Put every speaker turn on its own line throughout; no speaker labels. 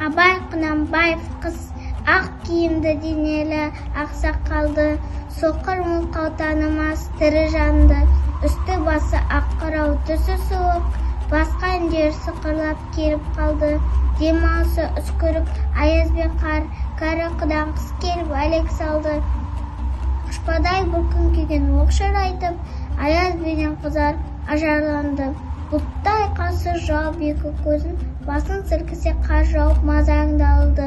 Абай Құнанбаев қыз ақ киімді денелі ақсақалды, соқыр мылқау танымас тірі жанды, үсті басы ақ қырау түсі суық, басқан жер сықырлап келіп қалды. Демалысы үскірік аяз бен қар, кәрі қыдан қыс келіп әлек салды. Ұшпадай бір күн күйген оқшар айтып, аяз бенен қызар ажарланды. Бұлттай қасы жауып екі көзін, басын сілкісе қар жауып мазаңды алды.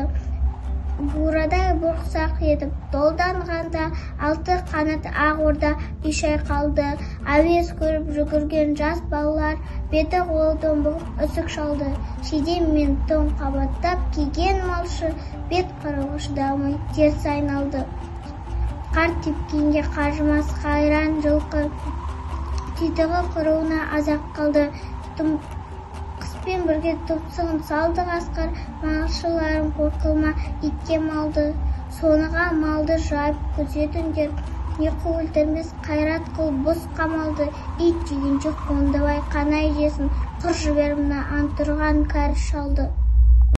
Бурадай бұрқсақ етіп долданғанда, алты қанат ақ орда үйшай қалды. Әуез көріп жүгірген жас балалар беті қолы домбығып үсік шалды. Шидем мен тон қабаттап киген малшы бет қарауға шыдамай теріс айналды. Қар тепкенге қажымас қайран жылқы, титығы құруына азақ қалды. Қыспен бірге тұпсығын салды қасқыр, малшыларым қорқылма итке малды. Соныға малды жайып күзетіңдер, ұйқы өлтірмес қайрат қыл бұз қамалды. Ит жегенше қондыбай қанай жесін, құр жібер мына антұрған кәрі шалды.